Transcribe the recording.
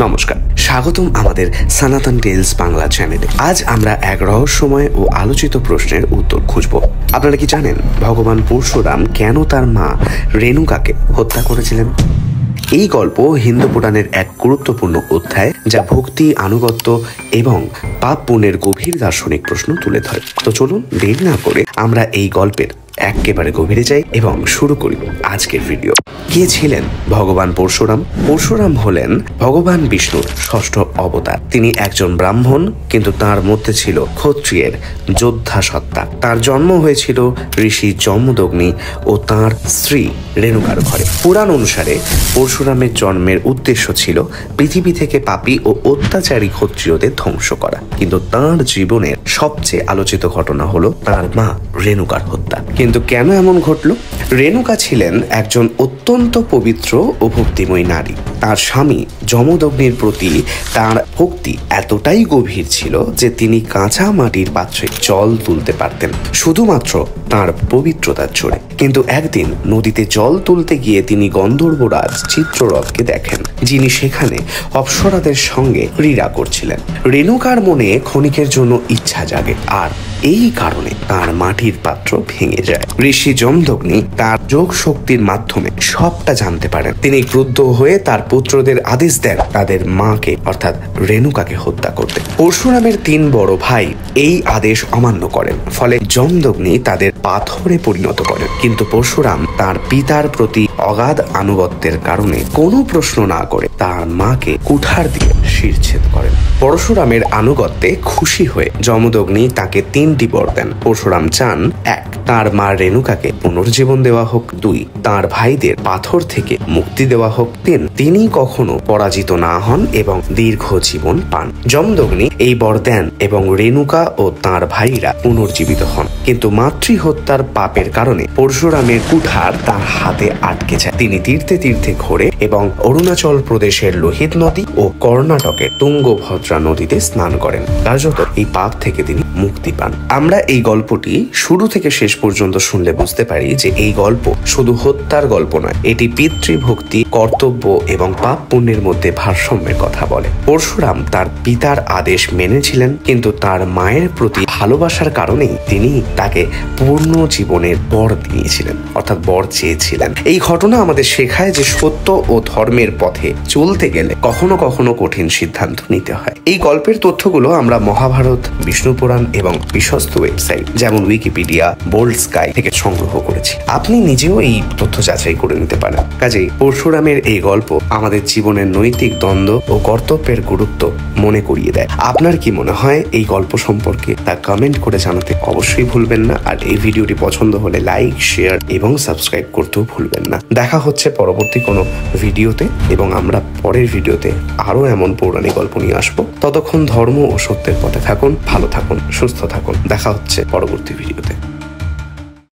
নমস্কার, স্বাগতম আমাদের সনাতন টেলস বাংলা চ্যানেলে। আজ আমরা এক রহস্যময় ও আলোচিত প্রশ্নের উত্তর খুঁজব। আপনারা কি জানেন ভগবান পরশুরাম কেন তার মা রেণুকাকে হত্যা করেছিলেন? এই গল্প হিন্দু পুরাণের এক গুরুত্বপূর্ণ অধ্যায়, যা ভক্তি, আনুগত্য এবং পাপ পুণ্যের গভীর দার্শনিক প্রশ্ন তুলে ধরে। তো চলুন দেরি না করে আমরা এই গল্পের একেবারে গভীরে যাই এবং শুরু করি আজকের ভিডিও। কে ছিলেন ভগবান পরশুরাম? পরশুরাম হলেন ভগবান বিষ্ণুর ষষ্ঠ অবতার। তিনি একজন ব্রাহ্মণ, কিন্তু তার মধ্যে ছিল ক্ষত্রিয়ের যোদ্ধা সত্তা। তার জন্ম হয়েছিল ঋষি যমদগ্নি ও তার স্ত্রী রেণুকার ঘরে। পুরাণ অনুসারে পরশুরামের জন্মের উদ্দেশ্য ছিল পৃথিবী থেকে পাপী ও অত্যাচারী ক্ষত্রিয়দের ধ্বংস করা, কিন্তু তার জীবনের সবচেয়ে আলোচিত ঘটনা হলো তার মা রেণুকার হত্যা। কিন্তু কেন এমন ঘটল? রেণুকা ছিলেন একজন অত্যন্ত পবিত্র ও ভক্তিময়ী নারী। তার স্বামী যমদগ্নির প্রতি তার ভক্তি এতটাই গভীর ছিল যে তিনি কাঁচা মাটির পাত্রে জল তুলতে পারতেন শুধুমাত্র তার পবিত্রতার জোরে। কিন্তু একদিন নদীতে জল তুলতে গিয়ে তিনি গন্ধর্বরাজ চিত্ররথকে দেখেন, যিনি সেখানে অপ্সরাদের সঙ্গে ক্রীড়া করছিলেন। রেণুকার মনে ক্ষণিকের জন্য ইচ্ছা জাগে, আর এই কারণে তার মাটির পাত্র ভেঙে যায়। ঋষি যমদগ্নি তার যোগ শক্তির মাধ্যমে সবটা জানতে পারেন। তিনি ক্রুদ্ধ হয়ে তার পুত্রদের আদেশ দেন তাদের মাকে অর্থাৎ রেণুকাকে হত্যা করতে। পরশুরামের 3 বড় ভাই এই আদেশ অমান্য করেন, ফলে যমদগ্নি তাদের পাথরে পরিণত করেন। কিন্তু পরশুরাম তার পিতার প্রতি অগাধ আনুগত্যের কারণে কোনো প্রশ্ন না করে তার মাকে কুঠার দিয়ে শিরচ্ছেদ করেন। পরশুরামের আনুগত্যে খুশি হয়ে যমদগ্নি তাকে 3টি বর দেন। পরশুরাম চান, 1. তার মা রেণুকাকে পুনর্জীবন দেওয়া হোক, 2. তার ভাইদের পাথর থেকে মুক্তি দেওয়া হোক, 3. তিনি কখনো পরাজিত না হন এবং দীর্ঘ জীবন পান। যমদগ্নি এই বর দেন এবং রেণুকা ও তার ভাইরা পুনর্জীবিত হন। কিন্তু মাতৃহত্যার পাপের কারণে পরশুরামের কুঠার তার হাতে আটকে যায়। তিনি তীর্থে তীর্থে ঘোরে এবং অরুণাচল প্রদেশের লোহিত নদী ও কর্ণাটকের তুঙ্গভদ্রা নদীতে স্নান করেন। কার্যত এই পাপ থেকে তিনি মুক্তি পান। আমরা এই গল্পটি শুরু থেকে শেষ পর্যন্ত শুনলে বুঝতে পারি যে এই গল্প শুধু হত্যার গল্প নয়, এটি পিতৃভক্তি, কর্তব্য এবং পাপ পুণ্যের মধ্যে ভারসাম্যের কথা বলে। পরশুরাম তার পিতার আদেশ মেনেছিলেন, কিন্তু তার মায়ের প্রতি ভালোবাসার কারণেই তিনি তাকে পূর্ণ জীবনের বর দিয়েছিলেন, অর্থাৎ বর চেয়েছিলেন। এই ঘটনা আমাদের শেখায় যে সত্য ও ধর্মের পথে চলতে গেলে কখনো কখনো কঠিন সিদ্ধান্ত নিতে হয়। এই গল্পের তথ্যগুলো আমরা মহাভারত, বিষ্ণু পুরাণ এবং বিশ্বস্ত ওয়েবসাইট যেমন উইকিপিডিয়া, বোল্ড স্কাই থেকে সংগ্রহ করেছি। আপনি নিজেও এই তথ্য যাচাই করে নিতে পারেন। কাজেই পরশুরামের এই গল্প আমাদের জীবনের নৈতিক দ্বন্দ্ব ও কর্তব্যের গুরুত্ব মনে করিয়ে দেয়। আপনার কি মনে হয় এই গল্প সম্পর্কে, তা কমেন্ট করে জানাতে অবশ্যই ভুলবেন না। আর এই ভিডিওটি পছন্দ হলে লাইক, শেয়ার এবং সাবস্ক্রাইব করতেও ভুলবেন না। দেখা হচ্ছে পরবর্তী কোনো ভিডিওতে, এবং আমরা পরের ভিডিওতে আরো এমন পৌরাণিক গল্প নিয়ে আসবো। ততক্ষণ ধর্ম ও সত্যের পথে থাকুন, ভালো থাকুন, সুস্থ থাকুন। দেখা হচ্ছে পরবর্তী ভিডিওতে।